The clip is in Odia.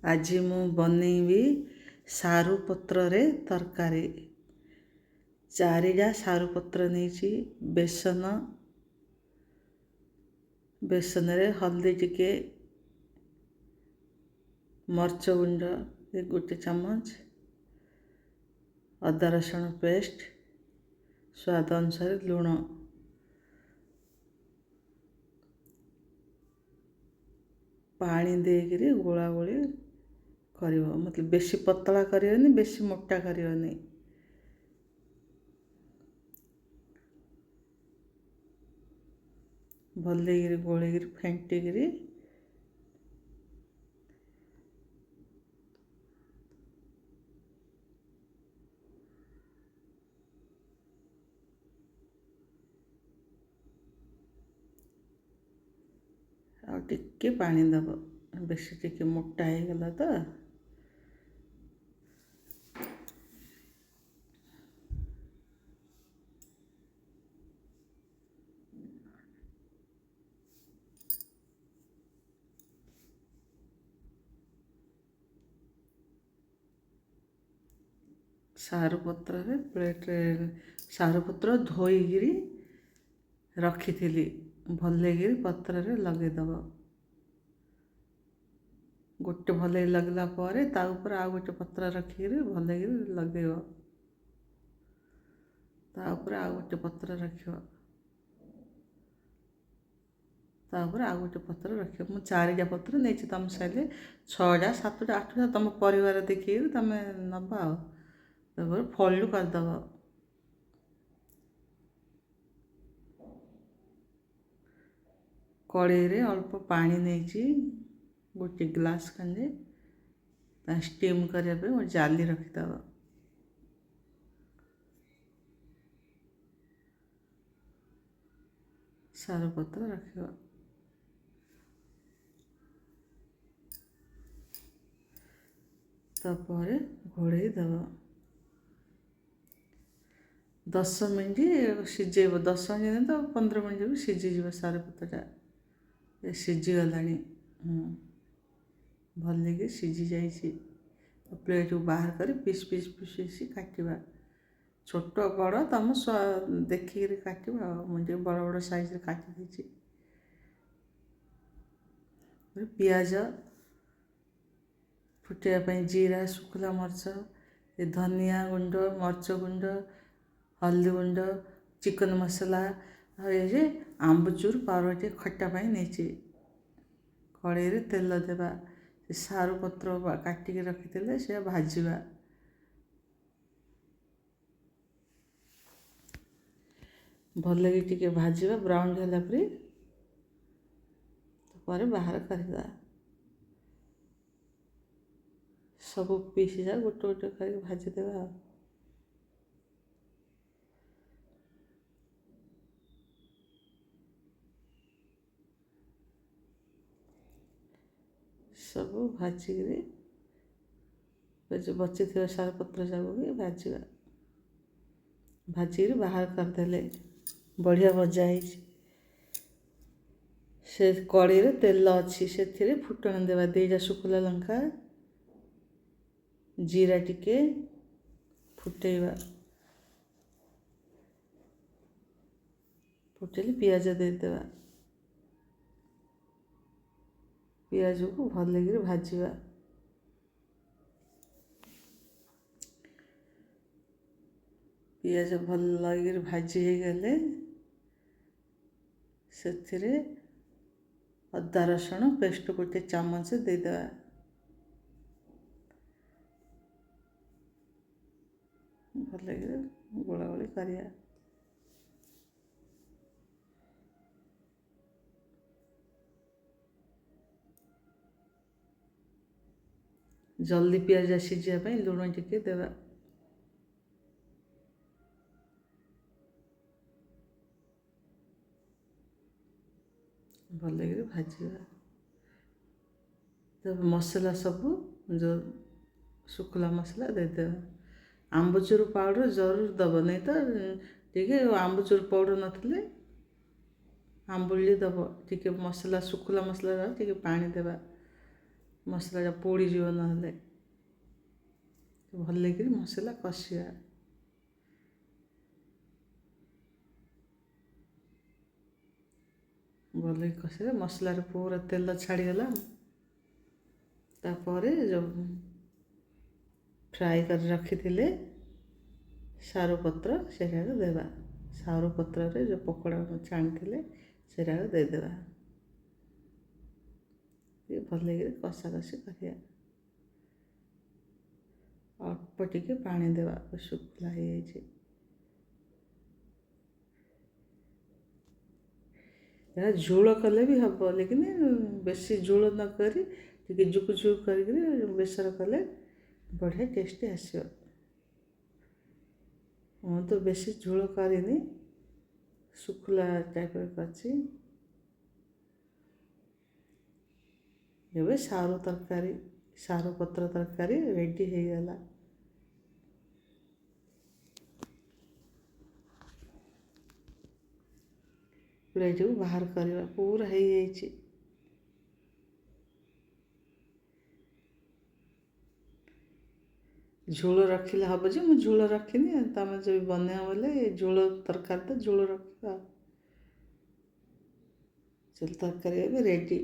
ଆଜି ମୁଁ ବନେଇବି ସାରୁ ପତ୍ରରେ ତରକାରୀ। 4ଟା ସାରୁ ପତ୍ର ନେଇଛି। ବେସନରେ ହଳଦୀ ଟିକେ, ମରିଚ ଗୁଣ୍ଡ 1 ଚାମଚ, ଅଦା ରସୁଣ ପେଷ୍ଟ, ସ୍ୱାଦ ଅନୁସାରେ ଲୁଣ, ପାଣି ଦେଇକରି ଗୋଳା ଗୋଳି କରିବ। मतलब ବେଶୀ ପତଳା କରିବନି, ବେଶୀ ମୋଟା କରିବନି। ଭଲକିରି ଗୋଳେଇକିରି ଫେଣ୍ଟିକିରି ଆଉ ଟିକେ ପାଣି ଦେବ। ବେଶୀ ଟିକେ ମୋଟା ହେଇଗଲା ତ। ସାରୁ ପତ୍ରରେ ପ୍ଲେଟ୍ରେ ସାରୁ ପତ୍ର ଧୋଇକିରି ରଖିଥିଲି। ଭଲକିରି ପତ୍ରରେ ଲଗେଇଦେବ। ଗୋଟେ ଭଲକି ଲଗେଇଲା ପରେ ତା ଉପରେ ଆଉ ଗୋଟେ ପତ୍ର ରଖିକିରି ଭଲକିରି ଲଗେଇବ। ତା ଉପରେ ଆଉ ଗୋଟେ ପତ୍ର ରଖିବ। ତା ଉପରେ ଆଉ ଗୋଟେ ପତ୍ର ରଖିବ। ମୁଁ 4ଟା ପତ୍ର ନେଇଛି। ତୁମ ସାଇଲେ 6ଟା 7ଟା 8ଟା ତୁମ ପରିବାର ଦେଖିକିରି ତୁମେ ନେବ। ଆଉ ତାପରେ ଫୋଲ୍ଡ କରିଦେବ। କଡ଼େଇରେ ଅଳ୍ପ ପାଣି ନେଇଛି, 1 ଗ୍ଲାସ୍ ଖଣ୍ଡେ। ତା ଷ୍ଟିମ୍ କରିବା ପାଇଁ ଗୋଟେ ଜାଲି ରଖିଦେବ। ସାରୁ ପତ୍ର ରଖିବ। ତାପରେ ଘୋଡ଼େଇ ଦେବ। 10 ମିନିଟ୍ ସିଝେଇବ। 10 ମିନିଟ୍ ତ 15 ମିନିଟ୍ ବି ସିଝିଯିବ। ସାରୁ ପତ୍ରଟା ସିଝିଗଲାଣି। ଭଲକି ସିଝି ଯାଇଛି। ପ୍ଲେଟ୍କୁ ବାହାର କରି ପିସ୍ କାଟିବା। ଛୋଟ ବଡ଼ ତୁମ ଦେଖିକିରି କାଟିବ। ଆଉ ମୁଁ ଟିକେ ବଡ଼ ବଡ଼ ସାଇଜ୍ରେ କାଟି ଦେଇଛି। ପିଆଜ ଫୁଟାଇବା ପାଇଁ ଜିରା, ଶୁଖିଲା ମରିଚ, ଧନିଆ ଗୁଣ୍ଡ, ମରିଚ ଗୁଣ୍ଡ, ହଳଦୀ ଗୁଣ୍ଡ, ଚିକେନ୍ ମସଲା, ଆଉ ଏ ଯେ ଆମ୍ବଚୁର ପାଉଡ଼ର ଟିକେ ଖଟା ପାଇଁ ନେଇଛି। କଡ଼େଇରେ ତେଲ ଦେବା। ସେ ସାରୁ ପତ୍ର କାଟିକି ରଖିଥିଲେ ସେ ଭାଜିବା। ଭଲକି ଟିକେ ଭାଜିବା ବ୍ରାଉନ୍ ହେଲା ପରେ। ତାପରେ ବାହାର କରିବା। ସବୁ ପିସ୍ ଯାକ ଗୋଟେ ଗୋଟେ କରିକି ଭାଜିଦେବା। ସବୁ ଭାଜିକିରି ବଚିଥିବା ସାରୁ ପତ୍ର ଯାକୁ ବି ଭାଜିବା। ଭାଜିକିରି ବାହାର କରିଦେଲେ ବଢ଼ିଆ ଭଜା ହେଇଛି। ସେ କଡ଼େଇରେ ତେଲ ଅଛି, ସେଥିରେ ଫୁଟଣ ଦେବା। 2ଟା ଶୁଖିଲା ଲଙ୍କା, ଜିରା ଟିକେ ଫୁଟେଇବା। ଫୁଟେଇଲେ ପିଆଜ ଦେଇଦେବା। ପିଆଜକୁ ଭଲକିରି ଭାଜିବା। ପିଆଜ ଭଲକିରି ଭାଜି ହେଇଗଲେ ସେଥିରେ ଅଦା ରସୁଣ ପେଷ୍ଟ 1 ଚାମଚ ଦେଇଦେବା। ଭଲକିରି ଗୋଳାଗୋଳି କରିବା। ଜଲ୍ଦି ପିଆଜ ସିଝିବା ପାଇଁ ଲୁଣ ଟିକେ ଦେବା। ଭଲକିରି ଭାଜିବା। ତାପରେ ମସଲା ସବୁ ଯେଉଁ ଶୁଖିଲା ମସଲା ଦେଇଦେବା। ଆମ୍ବଚୁର ପାଉଡ଼ର ଜରୁର ଦେବ, ନାହିଁ ତ ଟିକେ ଆମ୍ବଚୁର ପାଉଡ଼ର ନଥିଲେ ଆମ୍ବୁଲି ଦେବ। ଟିକେ ମସଲା ଶୁଖିଲା ମସଲା ଟିକେ ପାଣି ଦେବା। ମସଲାଟା ପୋଡ଼ିଯିବ, ନହେଲେ ଭଲ କରି ମସଲା କଷିବା। ଭଲ କଷିଲେ ମସଲାରେ ପୁରା ତେଲ ଛାଡ଼ିଗଲା। ତାପରେ ଯେଉଁ ଫ୍ରାଏ କରି ରଖିଥିଲେ ସାରୁ ପତ୍ର ସେଟାକୁ ଦେବା। ସାରୁ ପତ୍ରରେ ଯେଉଁ ପକୋଡ଼ା ଛାଣିଥିଲେ ସେଟାକୁ ଦେଇଦେବା। ଭଲ କରି କଷାକଷି କରିବା। ଅଳ୍ପ ଟିକେ ପାଣି ଦେବା, ଶୁଖିଲା ହେଇଯାଇଛି। ଏହା ଝୋଳ କଲେ ବି ହେବ, ଲେକିନ ବେଶୀ ଝୋଳ ନ କରି ଟିକେ ଝୁକୁ କରିକିରି ବେସର କଲେ ବଢ଼ିଆ ଟେଷ୍ଟି ଆସିବ। ମୁଁ ତ ବେଶୀ ଝୋଳ କରିନି, ଶୁଖିଲା ଟାଇପ୍ର କରିଛି। ଏବେ ସାରୁ ପତ୍ର ତରକାରୀ ରେଡ଼ି ହେଇଗଲା। ପ୍ଲେଟ୍କୁ ବାହାର କରିବା, ପୁରା ହେଇଯାଇଛି। ଝୋଳ ରଖିଲେ ହେବ ଯେ, ମୁଁ ଝୋଳ ରଖିନି। ତମେ ଯଦି ବନେଇବ ବୋଲେ ଝୋଳ ତରକାରୀ ତ ଝୋଳ ରଖିବା। ତରକାରୀ ଏବେ ରେଡ଼ି।